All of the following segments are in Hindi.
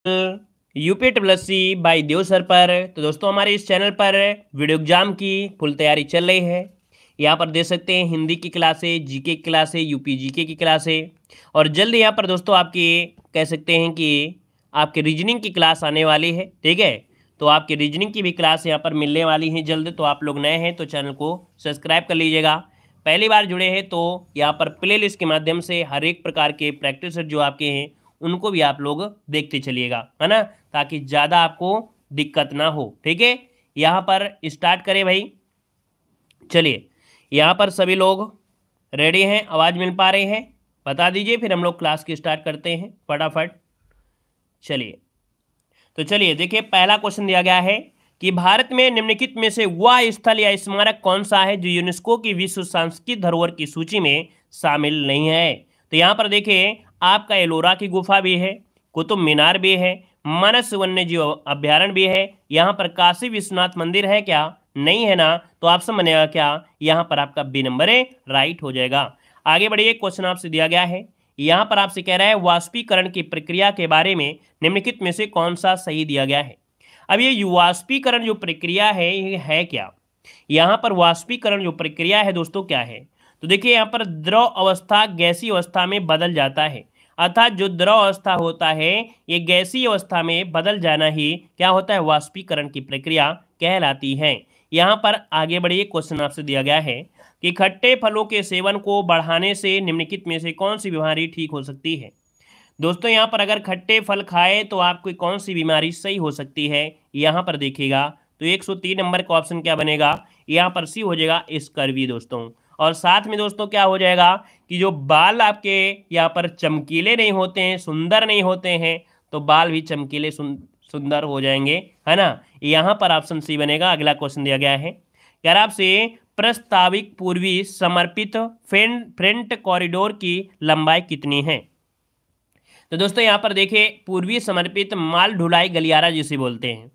UP triple C by Dev sir पर। तो दोस्तों हमारे इस चैनल पर वीडियो एग्जाम की फुल तैयारी चल रही है। यहाँ पर देख सकते हैं हिंदी की क्लासें, जीके की क्लासें, यूपी जीके की क्लासें, और जल्द यहाँ पर दोस्तों आपकी कह सकते हैं कि आपके रीजनिंग की क्लास आने वाली है। ठीक है, तो आपकी रीजनिंग की भी क्लास यहाँ पर मिलने वाली है जल्द। तो आप लोग नए हैं तो चैनल को सब्सक्राइब कर लीजिएगा। पहली बार जुड़े हैं तो यहाँ पर प्ले लिस्ट के माध्यम से हर एक प्रकार के प्रैक्टिस सेट जो आपके हैं उनको भी आप लोग देखते चलिएगा, है ना, ताकि ज़्यादा आपको दिक्कत ना हो। ठीक है, यहाँ पर स्टार्ट करें भाई। चलिए, यहाँ पर सभी लोग रेडी हैं? आवाज़ मिल पा रही है? बता दीजिए, फिर हम लोग क्लास की स्टार्ट करते हैं फटाफट। चलिए, तो चलिए देखिए, पहला क्वेश्चन दिया गया है कि भारत में निम्नलिखित में से वह स्थल या स्मारक कौन सा है जो यूनेस्को की विश्व सांस्कृतिक धरोहर की सूची में शामिल नहीं है। तो यहाँ पर देखिए, आपका एलोरा की गुफा भी है, कुतुब मीनार भी है, मानस वन्य जीव अभ्यारण्य भी है, यहाँ पर काशी विश्वनाथ मंदिर है क्या? नहीं है ना, तो ऑप्शन बनेगा क्या? यहाँ पर आपका बी नंबर है, राइट हो जाएगा। आगे बढ़िए, क्वेश्चन आपसे दिया गया है, यहाँ पर आपसे कह रहा है वाष्पीकरण की प्रक्रिया के बारे में निम्नलिखित में से कौन सा सही दिया गया है। अब ये वाष्पीकरण जो प्रक्रिया है ये है क्या? यहाँ पर वाष्पीकरण जो प्रक्रिया है दोस्तों क्या है? तो देखिए, यहाँ पर द्रव अवस्था गैसीय अवस्था में बदल जाता है, अर्थात जो द्रव अवस्था होता है ये गैसीय अवस्था में बदल जाना ही क्या होता है? वाष्पीकरण की प्रक्रिया कहलाती है। यहाँ पर आगे बढ़िए, क्वेश्चन आपसे दिया गया है कि खट्टे फलों के सेवन को बढ़ाने से निम्नलिखित में से कौन सी बीमारी ठीक हो सकती है। दोस्तों यहाँ पर अगर खट्टे फल खाए तो आपको कौन सी बीमारी सही हो सकती है, यहाँ पर देखिएगा तो 103 नंबर का ऑप्शन क्या बनेगा? यहाँ पर सी हो जाएगा, स्कर्वी दोस्तों। और साथ में दोस्तों क्या हो जाएगा कि जो बाल आपके यहाँ पर चमकीले नहीं होते हैं, सुंदर नहीं होते हैं, तो बाल भी चमकीले सुंदर हो जाएंगे, है ना। यहाँ पर ऑप्शन सी बनेगा। अगला क्वेश्चन दिया गया है यार आपसे, प्रस्तावित पूर्वी समर्पित फ्रंट कॉरिडोर की लंबाई कितनी है। तो दोस्तों यहाँ पर देखिए, पूर्वी समर्पित माल ढुलाई गलियारा जिसे बोलते हैं,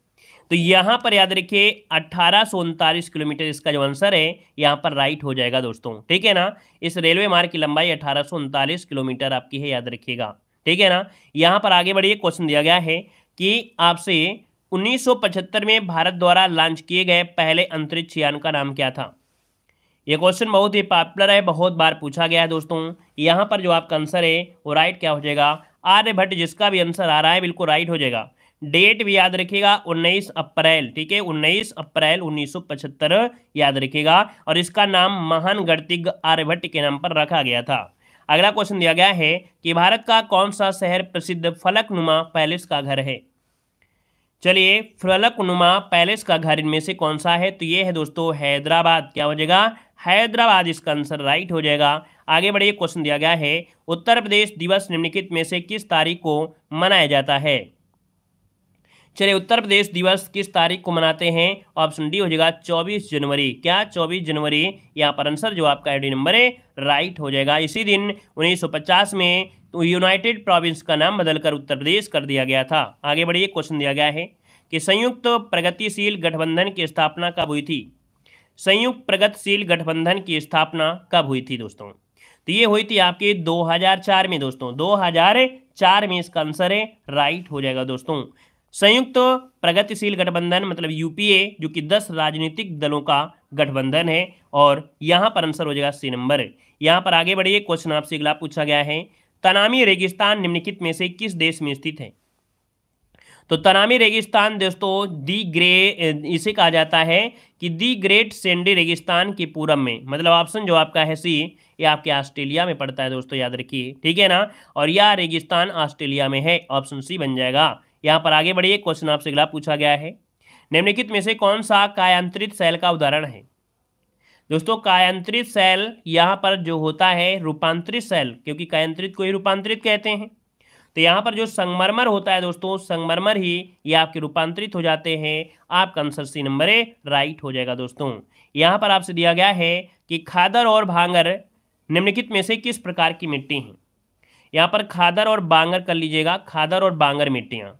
तो यहाँ पर याद रखिए 1839 किलोमीटर इसका जो आंसर है यहाँ पर राइट हो जाएगा दोस्तों। ठीक है ना, इस रेलवे मार्ग की लंबाई 1839 किलोमीटर आपकी है, याद रखिएगा। ठीक है ना, यहाँ पर आगे बढ़िए, क्वेश्चन दिया गया है कि आपसे 1975 में भारत द्वारा लॉन्च किए गए पहले अंतरिक्ष यान का नाम क्या था। ये क्वेश्चन बहुत ही पॉपुलर है, बहुत बार पूछा गया है दोस्तों। यहाँ पर जो आपका आंसर है वो राइट क्या हो जाएगा? आर्यभट्ट। जिसका भी आंसर आ रहा है बिल्कुल राइट हो जाएगा। डेट भी याद रखिएगा, 19 अप्रैल। ठीक है, 19 अप्रैल 1975 याद रखिएगा, और इसका नाम महान गणितज्ञ आर्यभट्ट के नाम पर रखा गया था। अगला क्वेश्चन दिया गया है कि भारत का कौन सा शहर प्रसिद्ध फलकनुमा पैलेस का घर है। चलिए, फलकनुमा पैलेस का घर इनमें से कौन सा है? तो ये है दोस्तों हैदराबाद। क्या हो जाएगा? हैदराबाद इसका आंसर राइट हो जाएगा। आगे बढ़िए, क्वेश्चन दिया गया है, उत्तर प्रदेश दिवस निम्नलिखित में से किस तारीख को मनाया जाता है। चलिए, उत्तर प्रदेश दिवस किस तारीख को मनाते हैं? ऑप्शन डी हो जाएगा 24 जनवरी। क्या 24 जनवरी? यहाँ पर आंसर जो आपका आईडी नंबर है राइट हो जाएगा। इसी दिन 1950 में तो यूनाइटेड प्रोविंस का नाम बदलकर उत्तर प्रदेश कर दिया गया था। आगे बढ़िए, क्वेश्चन दिया गया है कि संयुक्त प्रगतिशील गठबंधन की स्थापना कब हुई थी। संयुक्त प्रगतिशील गठबंधन की स्थापना कब हुई थी दोस्तों? तो ये हुई थी आपके 2004 में दोस्तों। 2004 में इसका आंसर है राइट हो जाएगा दोस्तों। संयुक्त प्रगतिशील गठबंधन मतलब यूपीए, जो कि 10 राजनीतिक दलों का गठबंधन है, और यहाँ पर आंसर हो जाएगा सी नंबर। यहाँ पर आगे बढ़िए, क्वेश्चन आपसे अगला पूछा गया है, तनामी रेगिस्तान निम्नलिखित में से किस देश में स्थित है। तो तनामी रेगिस्तान दोस्तों इसे कहा जाता है कि दी ग्रेट सैंडी रेगिस्तान के पूरब में, मतलब ऑप्शन जो आपका है सी, ये आपके ऑस्ट्रेलिया में पड़ता है दोस्तों, याद रखिए। ठीक है ना, और यह रेगिस्तान ऑस्ट्रेलिया में है, ऑप्शन सी बन जाएगा। यहाँ पर आगे बढ़िए, क्वेश्चन आपसे अगला पूछा गया है, निम्नलिखित में से कौन सा कायांतरित सेल का उदाहरण है। दोस्तों कायांतरित सेल यहाँ पर जो होता है रूपांतरित सेल, क्योंकि कायांतरित को ही रूपांतरित कहते हैं। तो यहाँ पर जो संगमरमर होता है दोस्तों, संगमरमर ही ये आपके रूपांतरित हो जाते हैं। आपका आंसर सी नंबर है राइट हो जाएगा दोस्तों। यहाँ पर आपसे दिया गया है कि खादर और भांगर निम्नलिखित में से किस प्रकार की मिट्टी है। यहाँ पर खादर और बांगर कर लीजिएगा, खादर और बांगर मिट्टियाँ,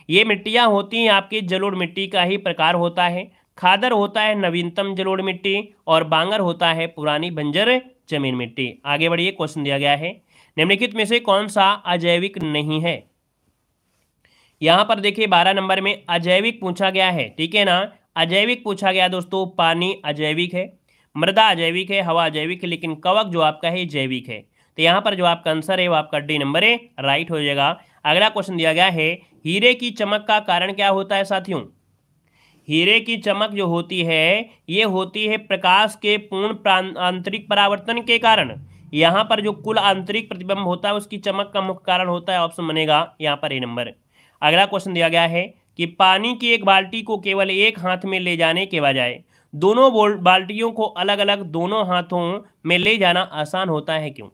ये मिट्टियाँ होती हैं आपकी जलोढ़ मिट्टी का ही प्रकार होता है। खादर होता है नवीनतम जलोढ़ मिट्टी, और बांगर होता है पुरानी बंजर जमीन मिट्टी। आगे बढ़िए, क्वेश्चन दिया गया है, निम्नलिखित में से कौन सा अजैविक नहीं है। यहाँ पर देखिए 12 नंबर में अजैविक पूछा गया है, ठीक है ना। अजैविक पूछा गया दोस्तों, पानी अजैविक है, मृदा अजैविक है, हवा अजैविक है, लेकिन कवक जो आपका है जैविक है। तो यहाँ पर जो आपका आंसर है वो आपका डी नंबर है, राइट हो जाएगा। अगला क्वेश्चन दिया गया है, हीरे की चमक का कारण क्या होता है साथियों। हीरे की चमक जो होती है ये होती है प्रकाश के पूर्ण आंतरिक परावर्तन के कारण। यहाँ पर जो कुल आंतरिक प्रतिबिंब होता है उसकी चमक का मुख्य कारण होता है, ऑप्शन बनेगा यहाँ पर ए नंबर। अगला क्वेश्चन दिया गया है कि पानी की एक बाल्टी को केवल एक हाथ में ले जाने के बजाय दोनों बाल्टियों को अलग अलग दोनों हाथों में ले जाना आसान होता है, क्यों।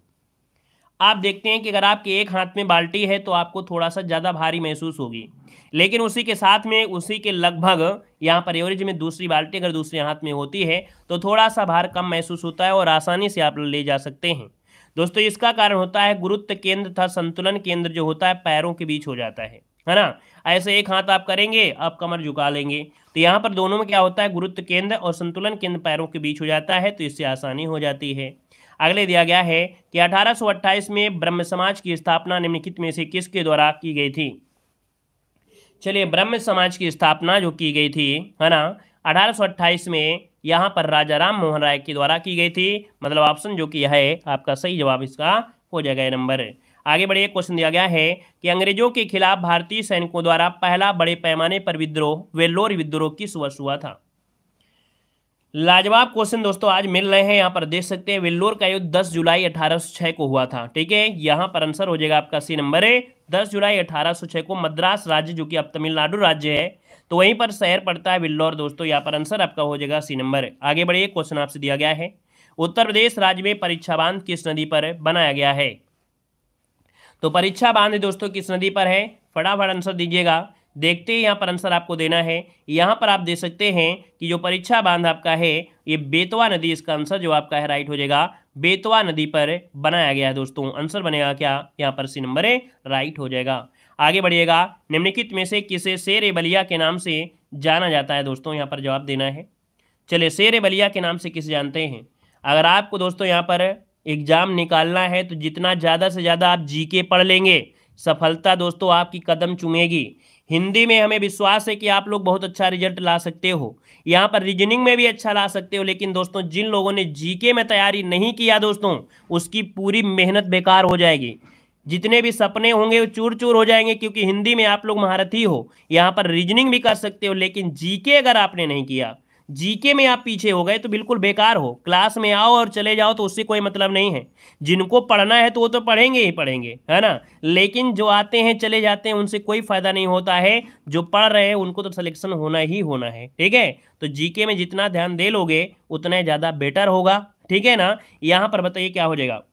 आप देखते हैं कि अगर आपके एक हाथ में बाल्टी है तो आपको थोड़ा सा ज़्यादा भारी महसूस होगी, लेकिन उसी के साथ में उसी के लगभग यहाँ पर एवरेज में दूसरी बाल्टी अगर दूसरे हाथ में होती है तो थोड़ा सा भार कम महसूस होता है और आसानी से आप ले जा सकते हैं। दोस्तों इसका कारण होता है गुरुत्व केंद्र तथा संतुलन केंद्र जो होता है पैरों के बीच हो जाता है ना। ऐसे एक हाथ आप करेंगे, आप कमर झुका लेंगे, तो यहाँ पर दोनों में क्या होता है, गुरुत्व केंद्र और संतुलन केंद्र पैरों के बीच हो जाता है, तो इससे आसानी हो जाती है। अगले दिया गया है कि 1828 में ब्रह्म समाज की स्थापना निम्नलिखित में से किसके द्वारा की गई थी। चलिए, ब्रह्म समाज की स्थापना जो की गई थी है ना 1828 में, यहाँ पर राजा राम मोहन राय के द्वारा की गई थी। मतलब ऑप्शन जो कि है आपका सही जवाब इसका हो जाएगा नंबर। आगे बढ़िए, क्वेश्चन दिया गया है कि अंग्रेजों के खिलाफ भारतीय सैनिकों द्वारा पहला बड़े पैमाने पर विद्रोह वेल्लोर विद्रोह किस वर्ष हुआ था। लाजवाब क्वेश्चन दोस्तों आज मिल रहे हैं। यहाँ पर देख सकते हैं वेल्लोर का युद्ध 10 जुलाई 1806 को हुआ था, ठीक है। यहाँ पर आंसर हो जाएगा आपका सी नंबर है। 10 जुलाई 1806 को मद्रास राज्य जो कि अब तमिलनाडु राज्य है तो वहीं पर शहर पड़ता है वेल्लोर दोस्तों। यहाँ पर आंसर आपका हो जाएगा सी नंबर। आगे बढ़िए, क्वेश्चन आपसे दिया गया है उत्तर प्रदेश राज्य में परीक्षा बांध किस नदी पर बनाया गया है। तो परीक्षा बांध दोस्तों किस नदी पर है, फटाफट आंसर दीजिएगा। देखते हैं यहाँ पर आंसर आपको देना है। यहाँ पर आप दे सकते हैं कि जो परीक्षा बांध आपका है ये बेतवा नदी, इसका आंसर जो आपका है राइट हो जाएगा, बेतवा नदी पर बनाया गया है दोस्तों। आंसर बनेगा क्या, यहाँ पर सी नंबर है, राइट हो जाएगा। आगे बढ़िएगा, निम्नलिखित में से किसे शेर ए बलिया के नाम से जाना जाता है दोस्तों, यहाँ पर जवाब देना है। चलिए, शेर ए बलिया के नाम से किसे जानते हैं। अगर आपको दोस्तों यहाँ पर एग्जाम निकालना है तो जितना ज़्यादा से ज़्यादा आप जीके पढ़ लेंगे सफलता दोस्तों आपकी कदम चूमेगी। हिंदी में हमें विश्वास है कि आप लोग बहुत अच्छा रिजल्ट ला सकते हो, यहाँ पर रीजनिंग में भी अच्छा ला सकते हो, लेकिन दोस्तों जिन लोगों ने जीके में तैयारी नहीं किया दोस्तों उसकी पूरी मेहनत बेकार हो जाएगी। जितने भी सपने होंगे वो चूर चूर हो जाएंगे, क्योंकि हिंदी में आप लोग महारथी हो, यहाँ पर रीजनिंग भी कर सकते हो, लेकिन जीके अगर आपने नहीं किया, जीके में आप पीछे हो गए तो बिल्कुल बेकार हो। क्लास में आओ और चले जाओ तो उससे कोई मतलब नहीं है। जिनको पढ़ना है तो वो तो पढ़ेंगे ही पढ़ेंगे, है ना, लेकिन जो आते हैं चले जाते हैं उनसे कोई फायदा नहीं होता है। जो पढ़ रहे हैं उनको तो सिलेक्शन होना ही होना है, ठीक है। तो जीके में जितना ध्यान दे लोगे उतना ज़्यादा बेटर होगा, ठीक है ना। यहाँ पर बताइए क्या हो जाएगा।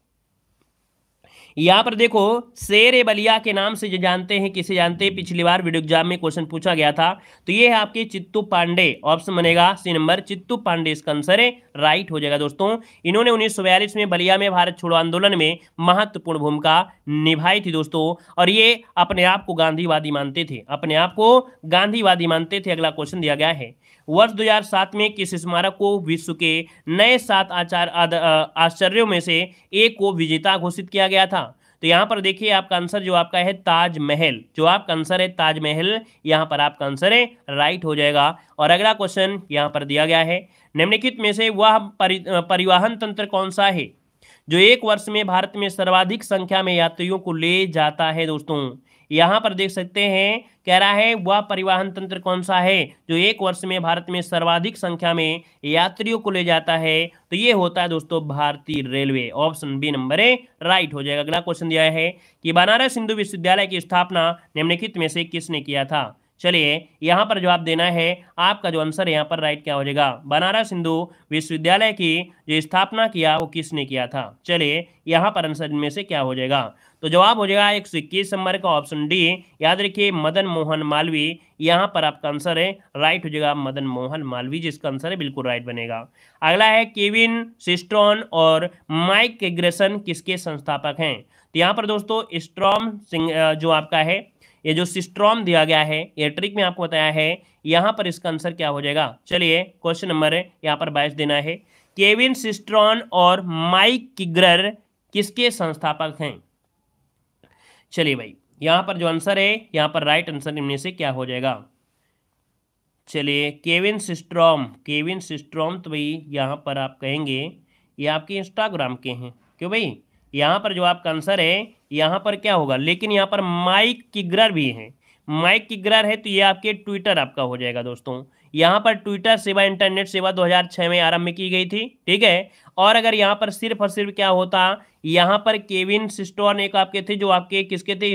यहाँ पर देखो, शेर ए बलिया के नाम से जो जानते हैं, किसे जानते हैं, पिछली बार वीडियो एग्जाम में क्वेश्चन पूछा गया था। तो ये है आपके चित्तू पांडे, ऑप्शन बनेगा सी नंबर, चित्तू पांडे इसका आंसर है, राइट हो जाएगा दोस्तों। इन्होंने 1942 में बलिया में भारत छोड़ो आंदोलन में महत्वपूर्ण भूमिका निभाई थी दोस्तों, और ये अपने आप को गांधीवादी मानते थे, अपने आप को गांधीवादी मानते थे। अगला क्वेश्चन दिया गया है, वर्ष 2007 में किस स्मारक को विश्व के नए 7 आश्चर्यों में से एक को विजेता घोषित किया गया था। तो यहाँ पर देखिए आपका आंसर जो आपका है ताजमहल, जो आपका आंसर है ताजमहल, यहाँ पर आपका आंसर है राइट हो जाएगा। और अगला क्वेश्चन यहाँ पर दिया गया है, निम्नलिखित में से वह परिवहन तंत्र कौन सा है जो एक वर्ष में भारत में सर्वाधिक संख्या में यात्रियों को ले जाता है दोस्तों। यहाँ पर देख सकते हैं कह रहा है वह परिवहन तंत्र कौन सा है जो एक वर्ष में भारत में सर्वाधिक संख्या में यात्रियों को ले जाता है। तो ये होता है दोस्तों भारतीय रेलवे, ऑप्शन बी नंबर है, राइट हो जाएगा। अगला क्वेश्चन दिया है कि बनारस हिंदू विश्वविद्यालय की स्थापना निम्नलिखित में से किसने किया था। चलिए, यहाँ पर जवाब देना है, आपका जो आंसर है यहाँ पर राइट क्या हो जाएगा, बनारस हिंदू विश्वविद्यालय की जो स्थापना किया वो किसने किया था। चलिए, यहाँ पर आंसर में से क्या हो जाएगा, तो जवाब हो जाएगा 121 नंबर का ऑप्शन डी। याद रखिए मदन मोहन मालवीय, यहाँ पर आपका आंसर है राइट हो जाएगा मदन मोहन मालवीय, जिसका आंसर है बिल्कुल राइट बनेगा। अगला है केविन सिस्ट्रॉन और माइक ग्रेसन किसके संस्थापक हैं। तो यहाँ पर दोस्तों स्ट्रॉम जो आपका है, ये जो सिस्ट्रॉम दिया गया है ये ट्रिक में आपको बताया है, यहाँ पर इसका आंसर क्या हो जाएगा। चलिए, क्वेश्चन नंबर यहाँ पर 22 देना है, केविन सिस्ट्रॉन और माइक किग्रर किसके संस्थापक हैं। चलिए भाई, यहाँ पर जो आंसर है, यहाँ पर राइट आंसर इनमें से क्या हो जाएगा? चलिए, केविन सिस्ट्रॉम तो भाई यहाँ पर आप कहेंगे ये आपके इंस्टाग्राम के हैं। क्यों भाई? यहाँ पर जो आपका आंसर है, यहाँ पर क्या होगा? लेकिन यहाँ पर माइक किग्रर भी है। माइक किग्रर है तो ये आपके ट्विटर आपका हो जाएगा दोस्तों। यहाँ पर ट्विटर सेवा, इंटरनेट सेवा 2006 में आरंभ की गई थी, ठीक है। और अगर यहाँ पर सिर्फ और सिर्फ क्या होता, यहाँ पर केविन सिस्ट्रॉम एक आपके थे, जो आपके किसके थे?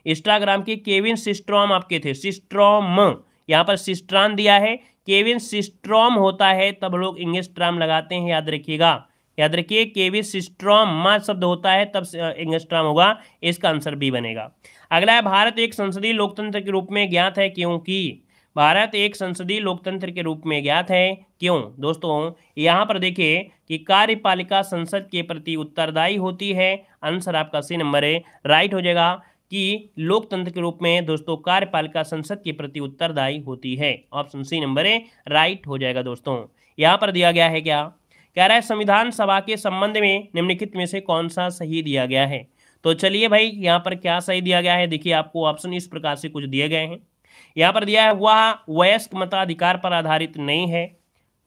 इंस्टाग्राम के केविन सिस्ट्रॉम आपके थे, सिस्ट्रॉम। यहाँ पर सिस्ट्रान दिया है, केविन सिस्ट्रॉम होता है तब लोग इंगस्ट्राम लगाते हैं, याद रखिएगा। याद रखिए, केविन सिस्ट्रॉम मा शब्द होता है तब इंगस्ट्राम होगा। इसका आंसर बी बनेगा। अगला है, भारत एक संसदीय लोकतंत्र के रूप में ज्ञात है क्योंकि? भारत एक संसदीय लोकतंत्र के रूप में ज्ञात है क्यों? दोस्तों यहाँ पर देखिए कि कार्यपालिका संसद के प्रति उत्तरदायी होती है। आंसर आपका सी नंबर है, राइट हो जाएगा कि लोकतंत्र के रूप में दोस्तों कार्यपालिका संसद के प्रति उत्तरदायी होती है। ऑप्शन सी नंबर है, राइट हो जाएगा दोस्तों। यहाँ पर दिया गया है क्या? कह रहा है संविधान सभा के संबंध में निम्नलिखित में से कौन सा सही दिया गया है? तो चलिए भाई, यहाँ पर क्या सही दिया गया है? देखिए, आपको ऑप्शन इस प्रकार से कुछ दिए गए हैं। यहाँ पर दिया है वह वयस्क मताधिकार पर आधारित नहीं है।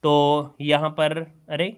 तो यहाँ पर अरे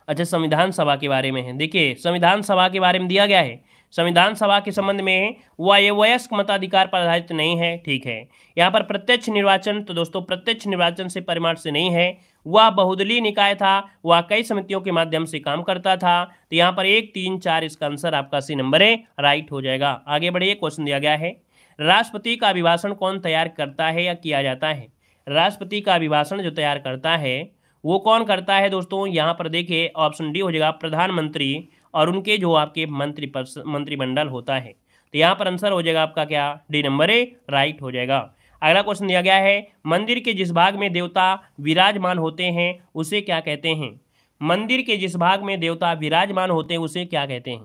अच्छा, संविधान सभा के बारे में है। देखिए, संविधान सभा के बारे में दिया गया है, संविधान सभा के संबंध में वह वयस्क मताधिकार पर आधारित नहीं है, ठीक है। यहाँ पर प्रत्यक्ष निर्वाचन, तो दोस्तों प्रत्यक्ष निर्वाचन से परिमाण से नहीं है। वह बहुदलीय निकाय था, वह कई समितियों के माध्यम से काम करता था। तो यहाँ पर 1, 3, 4 इसका आंसर आपका सी नंबर है, राइट हो जाएगा। आगे बढ़िए, क्वेश्चन दिया गया है, राष्ट्रपति का अभिभाषण कौन तैयार करता है या किया जाता है? राष्ट्रपति का अभिभाषण जो तैयार करता है वो कौन करता है दोस्तों? यहाँ पर देखिए, ऑप्शन डी हो जाएगा, प्रधानमंत्री और उनके जो आपके मंत्रिमंडल होता है। तो यहाँ पर आंसर हो जाएगा आपका क्या? डी नंबर है, राइट हो जाएगा। अगला क्वेश्चन दिया गया है, मंदिर के जिस भाग में देवता विराजमान होते हैं उसे क्या कहते हैं? मंदिर के जिस भाग में देवता विराजमान होते हैं उसे क्या कहते हैं?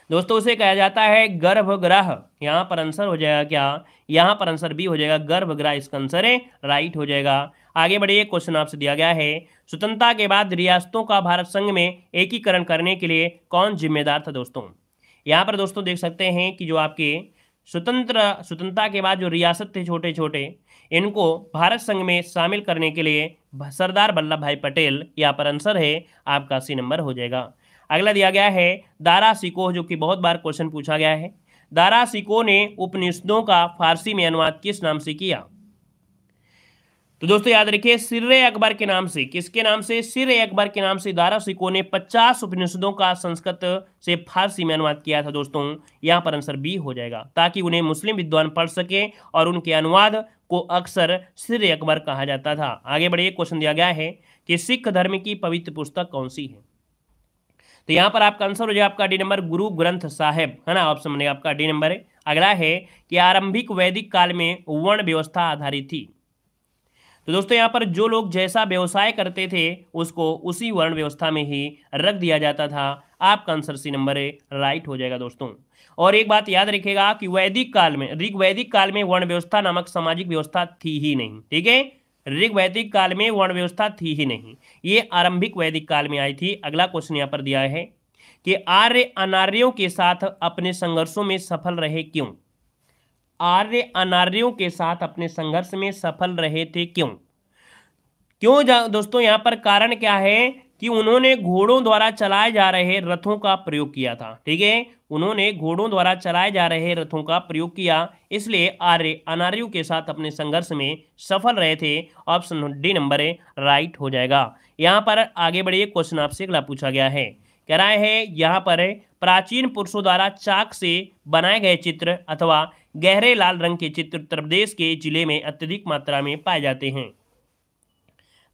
दोस्तों उसे कहा जाता है गर्भगृह। यहाँ पर आंसर हो जाएगा क्या? यहाँ पर आंसर बी हो जाएगा, गर्भगृह इसका आंसर है, राइट हो जाएगा। आगे बढ़िए, क्वेश्चन आपसे दिया गया है, स्वतंत्रता के बाद रियासतों का भारत संघ में एकीकरण करने के लिए कौन जिम्मेदार था? दोस्तों यहाँ पर दोस्तों देख सकते हैं कि जो आपके स्वतंत्रता के बाद जो रियासत थे छोटे छोटे, इनको भारत संघ में शामिल करने के लिए सरदार वल्लभ भाई पटेल, यहाँ पर आंसर है आपका सी नंबर हो जाएगा। अगला दिया गया है, दारा सिकोह, जो कि बहुत बार क्वेश्चन पूछा गया है, दारा सिकोह ने उपनिषदों का फारसी में अनुवाद किस नाम से किया? तो दोस्तों याद रखिए, सिर्रे अकबर के नाम से, किसके नाम से? सिर्रे अकबर के नाम से दारा सिकोह ने 50 उपनिषदों का संस्कृत से फारसी में अनुवाद किया था दोस्तों। यहाँ पर आंसर बी हो जाएगा, ताकि उन्हें मुस्लिम विद्वान पढ़ सके और उनके अनुवाद को अक्सर सिर्रे अकबर कहा जाता था। आगे बढ़िए, क्वेश्चन दिया गया है कि सिख धर्म की पवित्र पुस्तक कौन सी है? तो यहाँ पर आपका आंसर हो जाएगा आपका डी नंबर, गुरु ग्रंथ साहिब, है ना। ऑप्शन बनेगा आपका डी नंबर है। अगला है कि आरंभिक वैदिक काल में वर्ण व्यवस्था आधारित थी। तो दोस्तों यहाँ पर जो लोग जैसा व्यवसाय करते थे उसको उसी वर्ण व्यवस्था में ही रख दिया जाता था। आपका आंसर सी नंबर है, राइट हो जाएगा दोस्तों। और एक बात याद रखिएगा कि वैदिक काल में, ऋग्वैदिक काल में वर्ण व्यवस्था नामक सामाजिक व्यवस्था थी ही नहीं, ठीक है। ऋग्वैदिक काल में वर्ण व्यवस्था थी ही नहीं, ये आरंभिक वैदिक काल में आई थी। अगला क्वेश्चन यहाँ पर दिया है कि आर्य अनार्यों के साथ अपने संघर्षों में सफल रहे क्यों? आर्य अनार्यों के साथ अपने संघर्ष में सफल रहे थे क्यों? दोस्तों यहाँ पर कारण क्या है कि उन्होंने घोड़ों द्वारा चलाए जा रहे रथों का प्रयोग किया था, ठीक है। उन्होंने घोड़ों द्वारा चलाए जा रहे रथों का प्रयोग किया, इसलिए आर्य अनार्यों के साथ अपने संघर्ष में सफल रहे थे। ऑप्शन डी नंबर है, राइट हो जाएगा। यहाँ पर आगे बढ़िए, क्वेश्चन आपसे अगला पूछा गया है, कह रहा है यहाँ पर प्राचीन पुरुषों द्वारा चाक से बनाए गए चित्र अथवा गहरे लाल रंग के चित्र उत्तर प्रदेश के जिले में अत्यधिक मात्रा में पाए जाते हैं।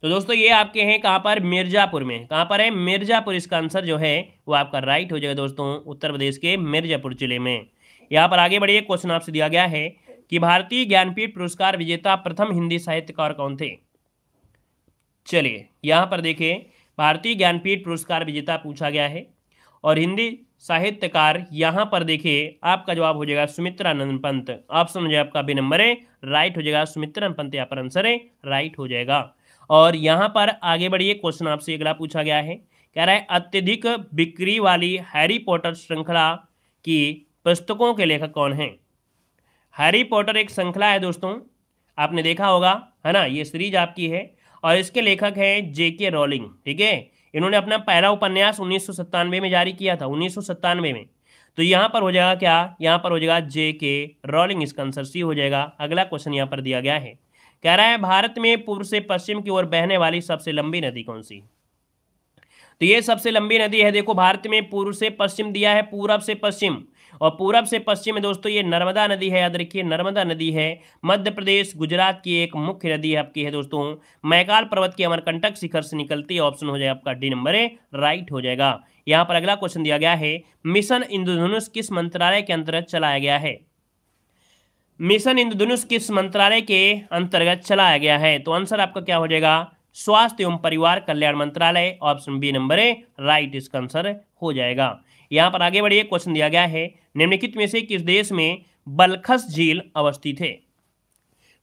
तो दोस्तों ये आपके हैं कहाँ पर? मिर्जापुर में। कहाँ पर है? मिर्जापुर। इसका आंसर जो है वो आपका राइट हो जाएगा दोस्तों, उत्तर प्रदेश के मिर्जापुर जिले में। यहाँ पर आगे बढ़िए, क्वेश्चन आपसे दिया गया है कि भारतीय ज्ञानपीठ पुरस्कार विजेता प्रथम हिंदी साहित्यकार कौन थे? चलिए यहाँ पर देखिए, भारतीय ज्ञानपीठ पुरस्कार विजेता पूछा गया है और हिंदी साहित्यकार यहाँ पर देखिए आपका जवाब हो जाएगा सुमित्रानंद पंत। ऑप्शन हो जाएगा आपका बी नंबर है, राइट हो जाएगा। सुमित्रानंद पंत यहाँ पर आंसर है, राइट हो जाएगा। और यहाँ पर आगे बढ़िए, क्वेश्चन आपसे अगला पूछा गया है, कह रहा है अत्यधिक बिक्री वाली हैरी पॉटर श्रृंखला की पुस्तकों के लेखक कौन हैं? हैरी पॉटर एक श्रृंखला है दोस्तों, आपने देखा होगा, है ना, ये सीरीज आपकी है और इसके लेखक हैं जेके रॉलिंग। ठीक है, इन्होंने अपना पहला उपन्यास 1997 में जारी किया था, 1997 में। तो यहाँ पर हो जाएगा क्या, यहाँ पर हो जाएगा जेके रॉलिंग, इसका आंसर सी हो जाएगा। अगला क्वेश्चन यहाँ पर दिया गया है, कह रहा है भारत में पूर्व से पश्चिम की ओर बहने वाली सबसे लंबी नदी कौन सी? तो ये सबसे लंबी नदी है, देखो भारत में पूर्व से पश्चिम दिया है, पूरब से पश्चिम, और पूरब से पश्चिम में दोस्तों ये नर्मदा नदी है, याद रखिए नर्मदा नदी है। मध्य प्रदेश गुजरात की एक मुख्य नदी आपकी है दोस्तों, मैकाल पर्वत के अमरकंटक शिखर से निकलती है। ऑप्शन हो जाएगा आपका डी नंबर है, राइट हो जाएगा। यहाँ पर अगला क्वेश्चन दिया गया है, मिशन इंद्रधनुष किस मंत्रालय के अंतर्गत चलाया गया है? मिशन इंद्रधनुष किस मंत्रालय के अंतर्गत चलाया गया है? तो आंसर आपका क्या हो जाएगा, स्वास्थ्य एवं परिवार कल्याण मंत्रालय। ऑप्शन बी नंबर है, राइट इसका आंसर हो जाएगा। यहाँ पर आगे बढ़िए, क्वेश्चन दिया गया है, निम्नलिखित में से किस देश में बलखस झील अवस्थित है?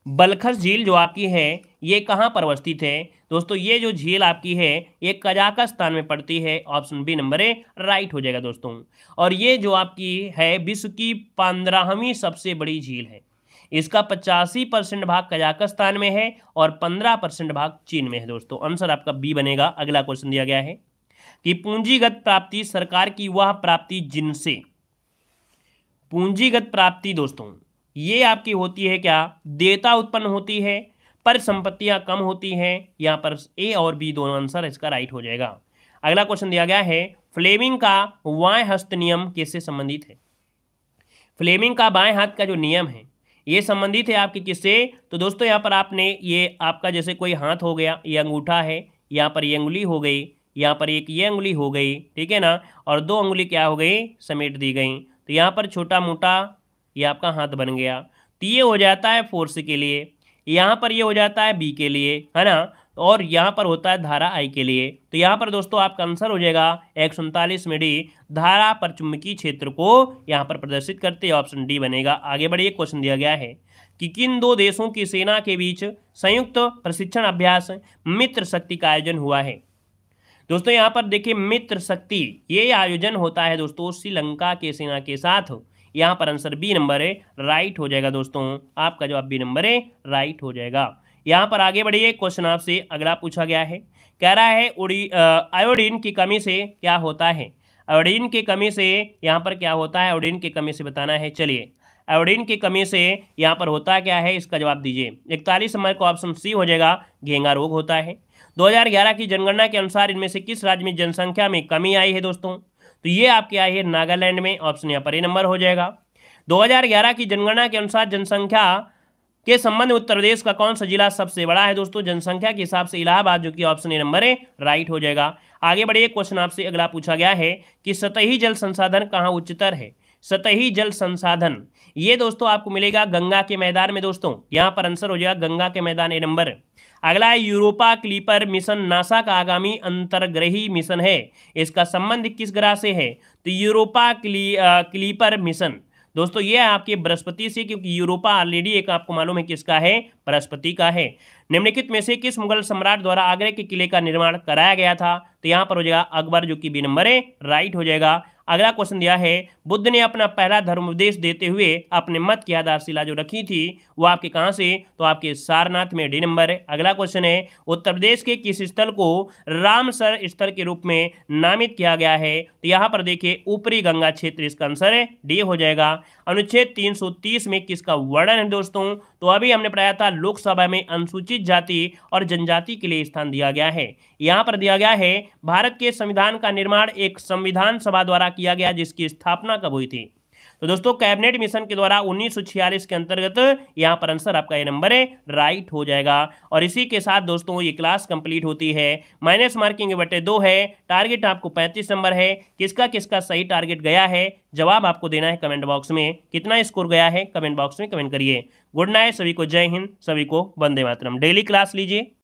बलखस झील जो आपकी है ये कहाँ पर अवस्थित है? दोस्तों ये जो झील आपकी है ये कजाकिस्तान में पड़ती है। ऑप्शन बी नंबर है, राइट हो जाएगा दोस्तों। और ये जो आपकी है विश्व की 15वीं सबसे बड़ी झील है। इसका 85% भाग कजाकिस्तान में है और 15% भाग चीन में है दोस्तों। आंसर आपका बी बनेगा। अगला क्वेश्चन दिया गया है कि पूंजीगत प्राप्ति सरकार की वह प्राप्ति जिनसे, पूंजीगत प्राप्ति दोस्तों ये आपकी होती है क्या, देयता उत्पन्न होती है, परिसंपत्तियां कम होती हैं। यहाँ पर ए और बी दोनों आंसर इसका राइट हो जाएगा। अगला क्वेश्चन दिया गया है, फ्लेमिंग का बाएं हस्त नियम किससे संबंधित है? फ्लेमिंग का बाएं हाथ का जो नियम है ये संबंधित है आपके किससे? तो दोस्तों यहाँ पर आपने ये आपका जैसे कोई हाथ हो गया, ये अंगूठा है, यहाँ पर ये अंगुली हो गई, यहाँ पर एक ये अंगुली हो गई, ठीक है ना, और दो अंगुली क्या हो गई, समेट दी गई। तो यहाँ पर छोटा मोटा ये आपका हाथ बन गया। तो ये हो जाता है फोर्स के लिए, यहाँ पर ये हो जाता है बी के लिए, है ना, और यहाँ पर होता है धारा आई के लिए। तो यहाँ पर दोस्तों आपका आंसर हो जाएगा 147 में डी, धारा पर चुंबकीय क्षेत्र को यहाँ पर प्रदर्शित करते हैं। ऑप्शन डी बनेगा। आगे बढ़िए, क्वेश्चन दिया गया है कि किन दो देशों की सेना के बीच संयुक्त प्रशिक्षण अभ्यास मित्र शक्ति का आयोजन हुआ है? दोस्तों यहाँ पर देखिए मित्र शक्ति ये आयोजन होता है दोस्तों श्रीलंका के सेना के साथ। यहाँ पर आंसर बी नंबर है, राइट हो जाएगा दोस्तों। आपका जवाब बी नंबर है, राइट हो जाएगा। यहाँ पर आगे बढ़िए, क्वेश्चन आपसे अगला पूछा गया है, कह रहा है आयोडीन की कमी से क्या होता है? आयोडीन की कमी से यहाँ पर क्या होता है? आयोडीन की कमी से बताना है। चलिए, आयोडीन की कमी से यहाँ पर होता क्या है, इसका जवाब दीजिए। 41 नंबर का ऑप्शन सी हो जाएगा, घेंगा रोग होता है। 2011 की जनगणना के अनुसार इनमें से किस राज्य में जनसंख्या में कमी आई है दोस्तों? तो ये आपके आई है नागालैंड में। ऑप्शन यहाँ पर ए नंबर हो जाएगा। 2011 की जनगणना के अनुसार जनसंख्या के संबंध में उत्तर प्रदेश का कौन सा जिला सबसे बड़ा है दोस्तों? जनसंख्या के हिसाब से इलाहाबाद, जो कि ऑप्शन ए नंबर है, राइट हो जाएगा। आगे बढ़िए, क्वेश्चन आपसे अगला पूछा गया है कि सतही जल संसाधन कहाँ उच्चतर है? सतही जल संसाधन ये दोस्तों आपको मिलेगा गंगा के मैदान में दोस्तों। यहाँ पर आंसर हो जाएगा गंगा के मैदान, ए नंबर। अगला है यूरोपा क्लीपर मिशन नासा का आगामी अंतर्ग्रही मिशन है। इसका संबंध किस ग्रह से है? तो यूरोपा क्लीपर मिशन दोस्तों ये आपके बृहस्पति से, क्योंकि यूरोपा ऑलरेडी एक आपको मालूम है किसका है, बृहस्पति का है। निम्नलिखित में से किस मुगल सम्राट द्वारा आगरा के किले का निर्माण कराया गया था? तो यहाँ पर हो जाएगा अकबर, जो कि बी नंबर है, राइट हो जाएगा। अगला क्वेश्चन दिया है, बुद्ध ने अपना पहला धर्मोपदेश देते हुए अपने मत की आधारशिला जो रखी थी वो आपके कहाँ से? तो आपके सारनाथ में, डी नंबर है। अगला क्वेश्चन है, उत्तर प्रदेश के किस स्थल को रामसर स्थल के रूप में नामित किया गया है? तो यहाँ पर देखिए ऊपरी गंगा क्षेत्र, इसका आंसर है डी हो जाएगा। अनुच्छेद 330 में किसका वर्णन है दोस्तों? तो अभी हमने पढ़ाया था लोकसभा में अनुसूचित जाति और जनजाति के लिए स्थान दिया गया है। यहाँ पर दिया गया है भारत के संविधान का निर्माण एक संविधान सभा द्वारा किया गया, जिसकी स्थापना कब हुई थी? तो दोस्तों कैबिनेट मिशन के द्वारा 1946 के अंतर्गत यहाँ पर आंसर आपका ये नंबर है, राइट हो जाएगा। और इसी के साथ दोस्तों ये क्लास कंप्लीट होती है। माइनस मार्किंग बटे 2 है, टारगेट आपको 35 नंबर है। किसका किसका सही टारगेट गया है, जवाब आपको देना है कमेंट बॉक्स में। कितना स्कोर गया है कमेंट बॉक्स में कमेंट करिए। गुड नाइट सभी को, जय हिंद, सभी को वंदे मातरम। डेली क्लास लीजिए।